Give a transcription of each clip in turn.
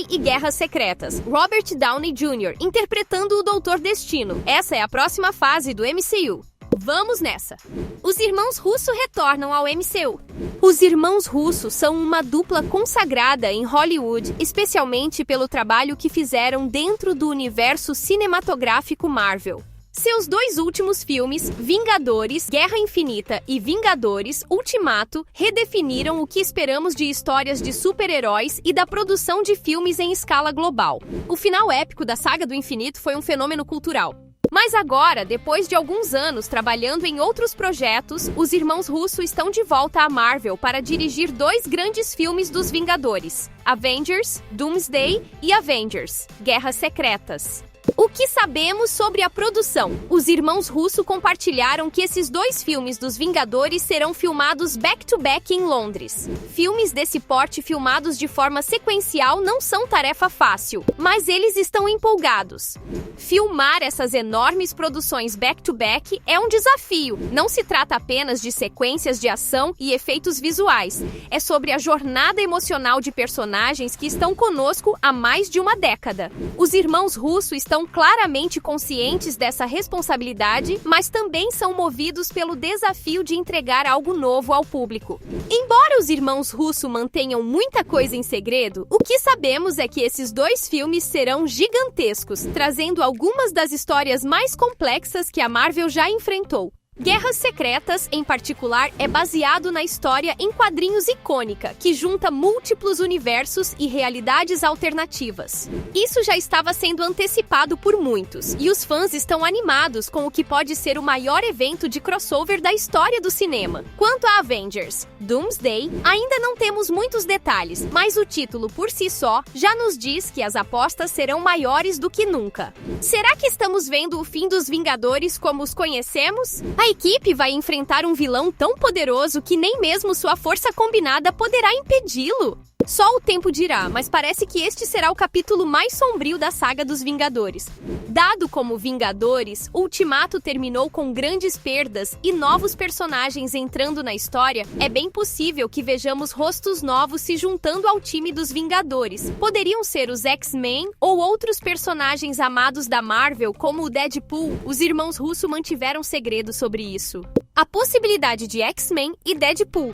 e Guerras Secretas. Robert Downey Jr. interpretando o Doutor Destino. Essa é a próxima fase do MCU. Vamos nessa! Os irmãos Russo retornam ao MCU. Os irmãos Russo são uma dupla consagrada em Hollywood, especialmente pelo trabalho que fizeram dentro do universo cinematográfico Marvel. Seus dois últimos filmes, Vingadores, Guerra Infinita e Vingadores Ultimato, redefiniram o que esperamos de histórias de super-heróis e da produção de filmes em escala global. O final épico da Saga do Infinito foi um fenômeno cultural. Mas agora, depois de alguns anos trabalhando em outros projetos, os irmãos Russo estão de volta à Marvel para dirigir dois grandes filmes dos Vingadores: Avengers, Doomsday e Avengers, Guerras Secretas. O que sabemos sobre a produção? Os irmãos Russo compartilharam que esses dois filmes dos Vingadores serão filmados back-to-back em Londres. Filmes desse porte filmados de forma sequencial não são tarefa fácil, mas eles estão empolgados. Filmar essas enormes produções back-to-back é um desafio. Não se trata apenas de sequências de ação e efeitos visuais. É sobre a jornada emocional de personagens que estão conosco há mais de uma década. Os irmãos Russo estão claramente conscientes dessa responsabilidade, mas também são movidos pelo desafio de entregar algo novo ao público. Embora os irmãos Russo mantenham muita coisa em segredo, o que sabemos é que esses dois filmes serão gigantescos, trazendo algumas das histórias mais complexas que a Marvel já enfrentou. Guerras Secretas, em particular, é baseado na história em quadrinhos icônica, que junta múltiplos universos e realidades alternativas. Isso já estava sendo antecipado por muitos, e os fãs estão animados com o que pode ser o maior evento de crossover da história do cinema. Quanto a Avengers, Doomsday, ainda não temos muitos detalhes, mas o título por si só já nos diz que as apostas serão maiores do que nunca. Será que estamos vendo o fim dos Vingadores como os conhecemos? A equipe vai enfrentar um vilão tão poderoso que nem mesmo sua força combinada poderá impedi-lo. Só o tempo dirá, mas parece que este será o capítulo mais sombrio da saga dos Vingadores. Dado como Vingadores, Ultimato terminou com grandes perdas e novos personagens entrando na história, é bem possível que vejamos rostos novos se juntando ao time dos Vingadores. Poderiam ser os X-Men ou outros personagens amados da Marvel, como o Deadpool. Os irmãos Russo mantiveram segredo sobre isso. A possibilidade de X-Men e Deadpool.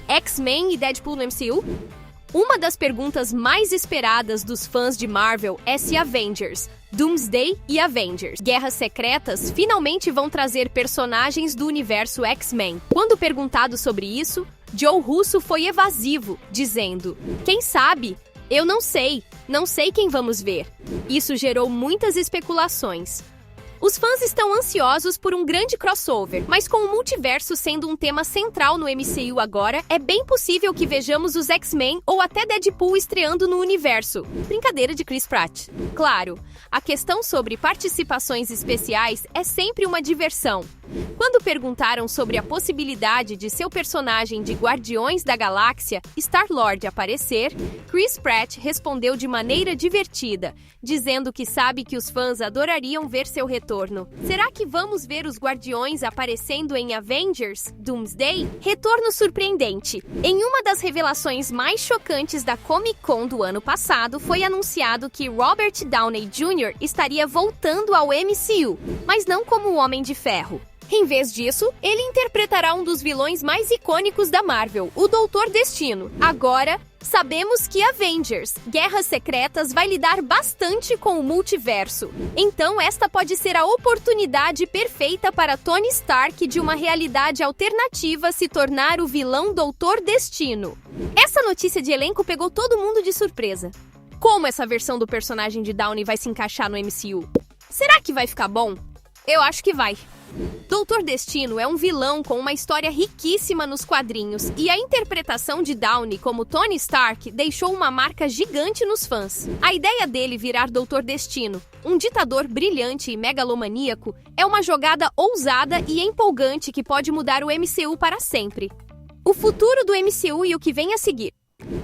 X-Men e Deadpool no MCU? Uma das perguntas mais esperadas dos fãs de Marvel é se Avengers, Doomsday e Avengers, Guerras Secretas finalmente vão trazer personagens do universo X-Men. Quando perguntado sobre isso, Joe Russo foi evasivo, dizendo: "Quem sabe? Eu não sei quem vamos ver." Isso gerou muitas especulações. Os fãs estão ansiosos por um grande crossover, mas com o multiverso sendo um tema central no MCU agora, é bem possível que vejamos os X-Men ou até Deadpool estreando no universo. Brincadeira de Chris Pratt. Claro, a questão sobre participações especiais é sempre uma diversão. Quando perguntaram sobre a possibilidade de seu personagem de Guardiões da Galáxia, Star-Lord, aparecer, Chris Pratt respondeu de maneira divertida, dizendo que sabe que os fãs adorariam ver seu retorno. Será que vamos ver os Guardiões aparecendo em Avengers, Doomsday? Retorno surpreendente. Em uma das revelações mais chocantes da Comic-Con do ano passado, foi anunciado que Robert Downey Jr. estaria voltando ao MCU, mas não como o Homem de Ferro. Em vez disso, ele interpretará um dos vilões mais icônicos da Marvel, o Doutor Destino. Agora, sabemos que Avengers, Guerras Secretas, vai lidar bastante com o multiverso. Então, esta pode ser a oportunidade perfeita para Tony Stark de uma realidade alternativa se tornar o vilão Doutor Destino. Essa notícia de elenco pegou todo mundo de surpresa. Como essa versão do personagem de Downey vai se encaixar no MCU? Será que vai ficar bom? Eu acho que vai. Doutor Destino é um vilão com uma história riquíssima nos quadrinhos, e a interpretação de Downey como Tony Stark deixou uma marca gigante nos fãs. A ideia dele virar Doutor Destino, um ditador brilhante e megalomaníaco, é uma jogada ousada e empolgante que pode mudar o MCU para sempre. O futuro do MCU e o que vem a seguir.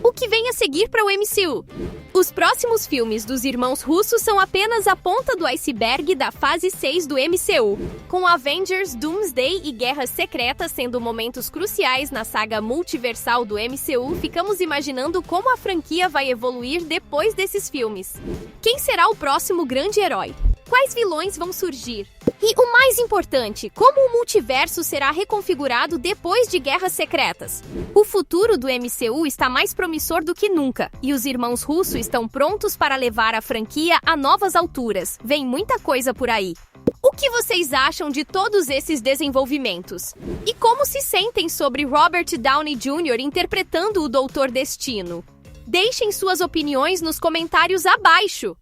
O que vem a seguir para o MCU? Os próximos filmes dos irmãos russos são apenas a ponta do iceberg da fase 6 do MCU, com Avengers, Doomsday e Guerras Secretas sendo momentos cruciais na saga multiversal do MCU. Ficamos imaginando como a franquia vai evoluir depois desses filmes. Quem será o próximo grande herói? Quais vilões vão surgir? E o mais importante, como o multiverso será reconfigurado depois de Guerras Secretas? O futuro do MCU está mais promissor do que nunca, e os irmãos russos estão prontos para levar a franquia a novas alturas. Vem muita coisa por aí. O que vocês acham de todos esses desenvolvimentos? E como se sentem sobre Robert Downey Jr. interpretando o Doutor Destino? Deixem suas opiniões nos comentários abaixo!